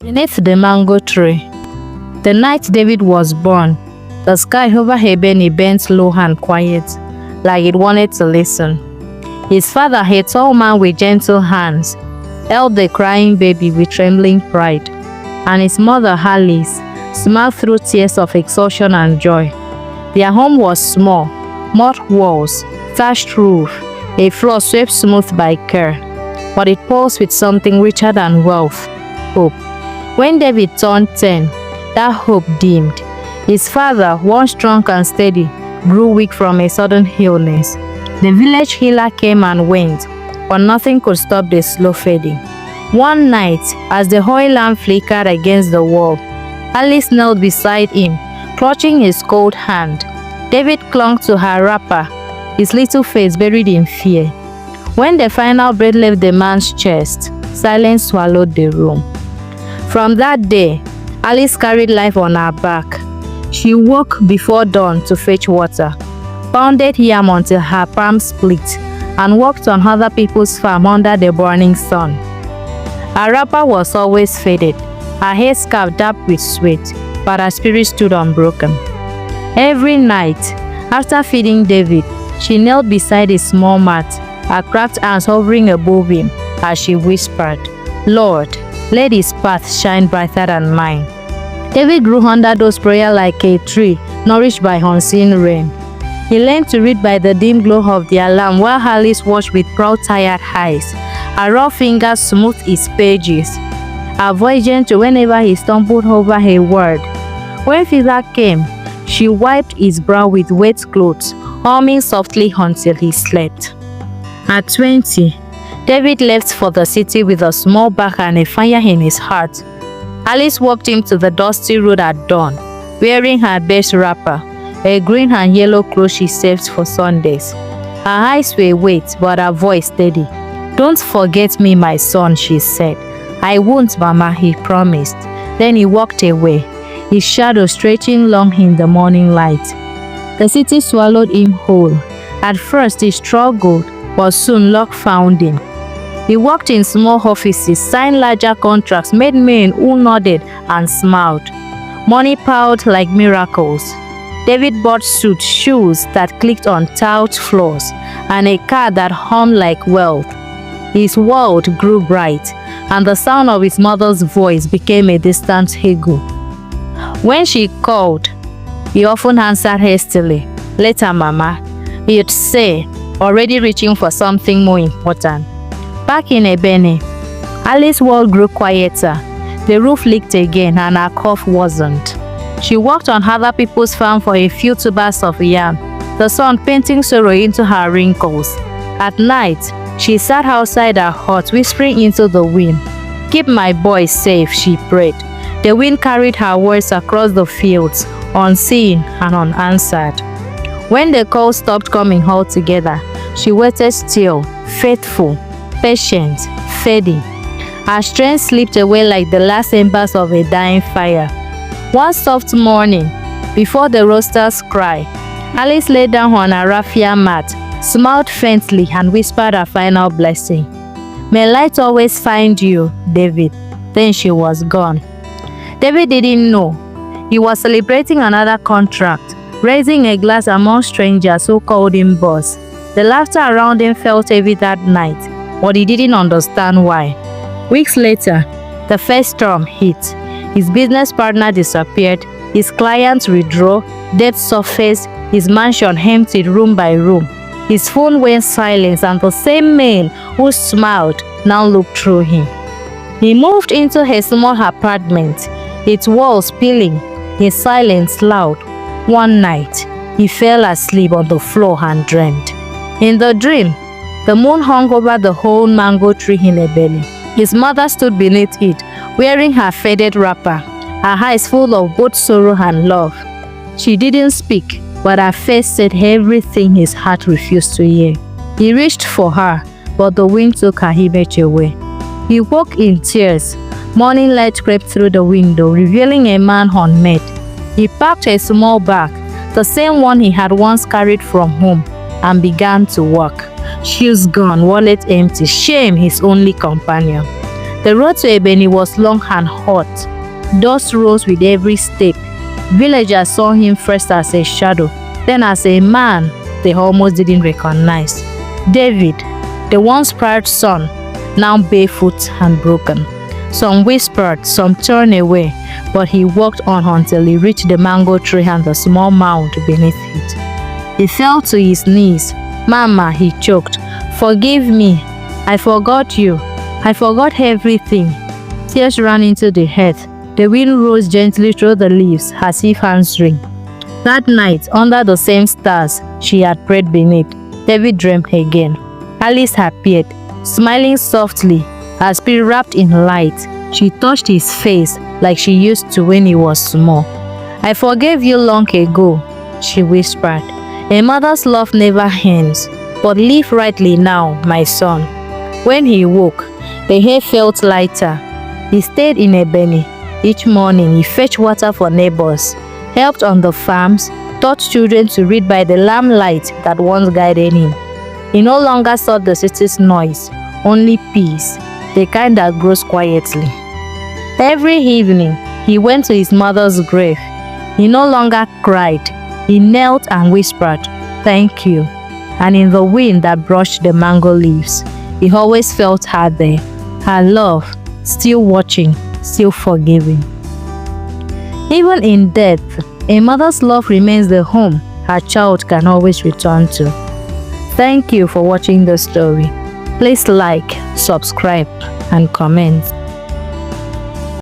Beneath the mango tree. The night David was born, the sky over Ebeni bent low and quiet, like it wanted to listen. His father, a tall man with gentle hands, held the crying baby with trembling pride, and his mother, Alice, smiled through tears of exhaustion and joy. Their home was small, mud walls, thatched roof, a floor swept smooth by care, but it pulsed with something richer than wealth: hope. When David turned 10, that hope dimmed. His father, once strong and steady, grew weak from a sudden illness. The village healer came and went, but nothing could stop the slow fading. One night, as the oil lamp flickered against the wall, Alice knelt beside him, clutching his cold hand. David clung to her wrapper, his little face buried in fear. When the final breath left the man's chest, silence swallowed the room. From that day, Alice carried life on her back. She woke before dawn to fetch water, pounded yam until her palms split, and worked on other people's farm under the burning sun. Her wrapper was always faded, her hair scarf dapped with sweat, but her spirit stood unbroken. Every night, after feeding David, she knelt beside his small mat, her cracked hands hovering above him as she whispered, "Lord, let his path shine brighter than mine." David grew under those prayers like a tree nourished by unseen rain. He learned to read by the dim glow of the alarm while Alice watched with proud, tired eyes. Her raw fingers smoothed his pages, her voice gentle whenever he stumbled over a word. When fever came, she wiped his brow with wet clothes, humming softly until he slept. At 20, David left for the city with a small bag and a fire in his heart. Alice walked him to the dusty road at dawn, wearing her best wrapper, a green and yellow cloth she saved for Sundays. Her eyes were wet, but her voice steady. "Don't forget me, my son," she said. "I won't, Mama," he promised. Then he walked away, his shadow stretching long in the morning light. The city swallowed him whole. At first he struggled, but soon luck found him. He worked in small offices, signed larger contracts, made men who nodded and smiled. Money piled like miracles. David bought suits, shoes that clicked on tiled floors, and a car that hummed like wealth. His world grew bright, and the sound of his mother's voice became a distant echo. When she called, he often answered hastily, "Later, Mama," he'd say, already reaching for something more important. Back in Ebeni, Alice's world grew quieter. The roof leaked again and her cough wasn't. She worked on other people's farm for a few tubers of yam, the sun painting sorrow into her wrinkles. At night, she sat outside her hut, whispering into the wind. "Keep my boys safe," she prayed. The wind carried her words across the fields, unseen and unanswered. When the call stopped coming altogether, she waited still, faithful, patient, steady. Her strength slipped away like the last embers of a dying fire. One soft morning, before the rooster's cry, Alice lay down on her raffia mat, smiled faintly, and whispered her final blessing. "May light always find you, David." Then she was gone. David didn't know. He was celebrating another contract, raising a glass among strangers who called him boss. The laughter around him felt heavy that night, but he didn't understand why. Weeks later, the first storm hit. His business partner disappeared, his clients withdrew, debt surfaced, his mansion emptied room by room. His phone went silent, and the same man who smiled now looked through him. He moved into a small apartment, its walls peeling, his silence loud. One night, he fell asleep on the floor and dreamed. In the dream, the moon hung over the whole mango tree in Ebeni. His mother stood beneath it, wearing her faded wrapper, her eyes full of both sorrow and love. She didn't speak, but her face said everything his heart refused to hear. He reached for her, but the wind took her image away. He woke in tears. Morning light crept through the window, revealing a man unmet. He packed a small bag, the same one he had once carried from home, and began to walk. Shoes gone, wallet empty, shame his only companion. The road to Ebeni was long and hot. Dust rose with every step. Villagers saw him first as a shadow, then as a man they almost didn't recognize. David, the once proud son, now barefoot and broken. Some whispered, some turned away, but he walked on until he reached the mango tree and the small mound beneath it. He fell to his knees. "Mama," he choked, "forgive me. I forgot you. I forgot everything." Tears ran into the earth. The wind rose gently through the leaves as if answering. That night, under the same stars she had prayed beneath, David dreamed again. Alice appeared, smiling softly, her spirit wrapped in light. She touched his face like she used to when he was small. "I forgave you long ago," she whispered. "A mother's love never ends, but live rightly now, my son." When he woke, the air felt lighter. He stayed in Ebeni. Each morning he fetched water for neighbors, helped on the farms, taught children to read by the lamplight that once guided him. He no longer sought the city's noise, only peace, the kind that grows quietly. Every evening, he went to his mother's grave. He no longer cried. He knelt and whispered, "Thank you." And in the wind that brushed the mango leaves, he always felt her there, her love, still watching, still forgiving. Even in death, a mother's love remains the home her child can always return to. Thank you for watching the story. Please like, subscribe, and comment.